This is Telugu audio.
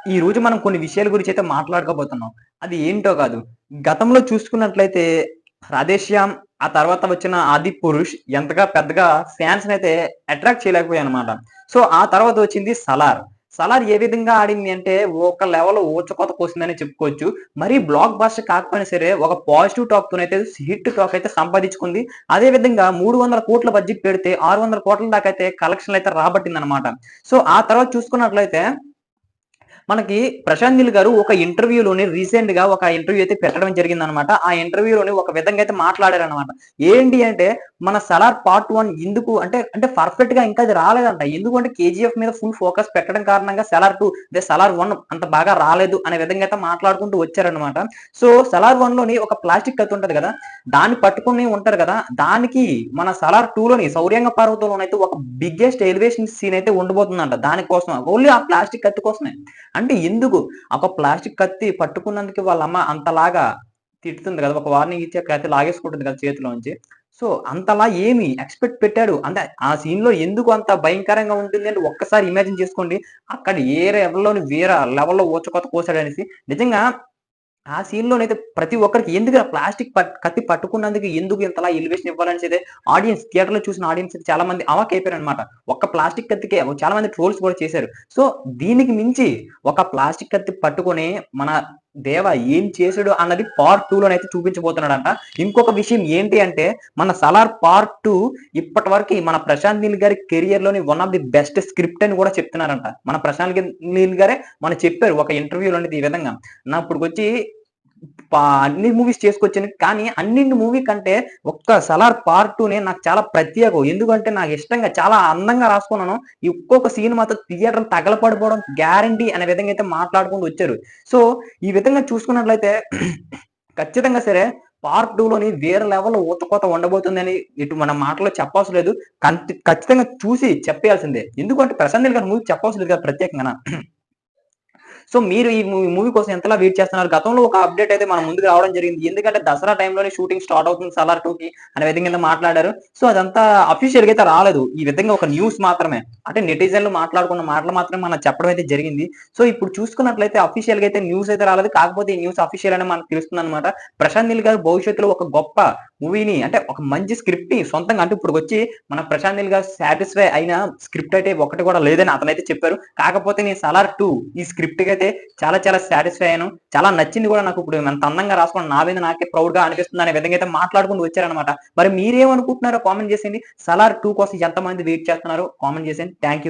ఈ రోజు మనం కొన్ని విషయాల గురించైతే మాట్లాడుకోబోతున్నాం. అది ఏంటో కాదు. గతంలో చూసుకున్నట్లయితే 'రాధేశ్యామ్' ఆ తర్వాత వచ్చిన 'ఆదిపురుష్' ఎంతగా పెద్దగా ఫ్యాన్స్‌నైతే అట్రాక్ట్ చేయలేకపోయాయన్నమాట. సో, ఆ తర్వాత వచ్చింది 'సలార్'. 'సలార్' ఏ విధంగా ఆడింది అంటే ఒక లెవెల్ ఊచకోత కోసిందనే చెప్పుకోవచ్చు. మరీ బ్లాక్ బస్టర్ కాకపోయినా సరే ఒక పాజిటివ్ టాక్‌తోనైతే హిట్ టాక్ అయితే సంపాదించుకుంది. అదే విధంగా 300,00,00,000 బడ్జెట్ పెడితే 600,00,00,000 దాకా అయితే కలెక్షన్‌లయితే రాబట్టిందన్నమాట. సో, ఆ తర్వాత చూసుకున్నట్లయితే మనకి ప్రశాంత్ నీల్ గారు ఒక ఇంటర్వ్యూలోని రీసెంట్‌గా ఒక ఇంటర్వ్యూ అయితే పెట్టడం జరిగిందనమాట. ఆ ఇంటర్వ్యూలోని ఒక విధంగా అయితే మాట్లాడారనమాట. ఏంటి అంటే మన 'సలార్ పార్ట్ 1' ఎందుకు అంటే పర్ఫెక్ట్‌గా ఇంకా అది రాలేదంట. ఎందుకంటే 'కేజీఎఫ్' మీద ఫుల్ ఫోకస్ పెట్టడం కారణంగా 'సలార్ 2' అదే 'సలార్ 1' అంత బాగా రాలేదు అనే విధంగా అయితే మాట్లాడుకుంటూ వచ్చారనమాట. సో 'సలార్ 1'లోని ఒక ప్లాస్టిక్ కత్తి ఉంటది కదా! దాన్ని పట్టుకొని ఉంటారు కదా! దానికి మన 'సలార్ 2'లోని 'శౌర్యంగ పర్వతంలోనైతే ఒక బిగ్గెస్ట్ ఎలివేషన్ సీన్ అయితే ఉండబోతుందంట. దానికోసం ఓన్లీ ఆ ప్లాస్టిక్ కత్తి కోసమే. అంటే ఎందుకు? ఒక ప్లాస్టిక్ కత్తి పట్టుకున్నందుకు వాళ్ళ అమ్మ అంతలాగా తిడుతుంది కదా! ఒక వార్నింగ్ ఇచ్చి ఆ కత్తి లాగేసుకుంటుంది కదా చేతిలోంచి. సో, అంతలా ఏమి ఎక్స్‌పెక్ట్ పెట్టాడు. అంటే ఆ సీన్‌లో ఎందుకు అంత భయంకరంగా ఉంటుంది అంటే ఒక్కసారి ఇమాజిన్ చేసుకోండి. అక్కడ ఏ లెవెల్‌లోని లెవెల్‌లో ఊచకోత కోసాడనేసి. నిజంగా ఆ సీన్‌లోనైతే ప్రతి ఒక్కరికి ఎందుకు ఆ ప్లాస్టిక్ కత్తి పట్టుకున్నందుకు ఎందుకు ఇంతలా ఎలివేషన్ ఇవ్వాలనేసైతే థియేటర్‌లో చూసిన ఆడియన్స్ అయితే చాలా మంది అవాక్కయిపోయారనమాట. ఒక్క ప్లాస్టిక్ కత్తికే చాలా మంది ట్రోల్స్ కూడా చేశారు. సో, దీనికి మించి ఒక ప్లాస్టిక్ కత్తి పట్టుకొని మన దేవ ఏం చేసాడు అన్నది పార్ట్ 2లోనైతే చూపించబోతున్నాడంట. ఇంకొక విషయం ఏంటి అంటే మన 'సలార్ పార్ట్ 2' ఇప్పటి వరకి మన ప్రశాంత్ నీల్ గారి కెరియర్‌లోని one of the best script అని కూడా చెప్తున్నారంట. మన నీల్ గారే మొన్న చెప్పారు ఒక ఇంటర్వ్యూలోని ఈ విధంగా. ఇప్పటికొచ్చి అన్ని మూవీస్ చేసుకొచ్చాను. కానీ అన్నిన్ని మూవీ కంటే ఒక్క 'సలార్ పార్ట్ 2'నే నాకు చాలా ప్రత్యేకం. ఎందుకంటే నాకు ఇష్టంగా చాలా అందంగా రాసుకున్నాను. ఈ ఒక్కొక్క సీన్ మాత్రం థియేటర్ తగలపడిపోవడం గ్యారంటీ అనే విధంగా అయితే మాట్లాడుకుంటూ వచ్చారు. సో, ఈ విధంగా చూసుకున్నట్లయితే ఖచ్చితంగా సరే పార్ట్ 2లోని వేరే లెవెల్‌లో ఊచకోత ఉండబోతుందని ఇటు మన మాటల్లో చెప్పవసరం లేదు. ఖచ్చితంగా చూసి చెప్పేయాల్సిందే. ఎందుకంటే ప్రశాంత్ నీల్ గారి మూవీ చెప్పవసరం లేదు కదా ప్రత్యేకంగాన. సో మీరు ఈ మూవీ కోసం ఎంతలా వెయిట్ చేస్తున్నారు? గతంలో ఒక అప్డేట్ అయితే మన ముందుకు రావడం జరిగింది. ఎందుకంటే దసరా టైంలోనే షూటింగ్ స్టార్ట్ అవుతుంది 'సలార్ 2'కి అనే విధంగా మాట్లాడారు. సో అదంతా అఫీషియల్‌గా అయితే రాలేదు. ఈ విధంగా ఒక న్యూస్ మాత్రమే. అంటే నెటిజన్‌లు మాట్లాడుకున్న మాటలు మాత్రమే మనం చెప్పడం అయితే జరిగింది. సో ఇప్పుడు చూసుకున్నట్లయితే అఫీషియల్‌గా అయితే న్యూస్ అయితే రాలేదు. కాకపోతే ఈ న్యూస్ అఫీషియల్ అని మనకు తెలుస్తుందన్నమాట. ప్రశాంత్ నీల్ గారు భవిష్యత్తులో ఒక గొప్ప మూవీని అంటే ఒక మంచి స్క్రిప్ట్‌ని సొంతంగా అంటే ఇప్పటికొచ్చి మన ప్రశాంత్ నీల్ గారు సాటిస్ఫై అయిన స్క్రిప్ట్ అయితే ఒకటి కూడా లేదని అతనైతే చెప్పారు. కాకపోతే నేను 'సలార్ 2' ఈ స్క్రిప్ట్‌కి అయితే చాలా చాలా సాటిస్ఫై అయ్యాను. చాలా నచ్చింది కూడా నాకు ఇప్పుడు అంత అందంగా రాసుకున్న నా మీద నాకే ప్రౌడ్‌గా అనిపిస్తుంది అనే విధంగా అయితే మాట్లాడుకుంటూ వచ్చారన్నమాట. మరి మీరేమనుకుంటున్నారో కామెంట్ చేసేయండి. 'సలార్ 2' కోసం ఎంతమంది వెయిట్ చేస్తున్నారో కామెంట్ చేసేయండి. Thank you.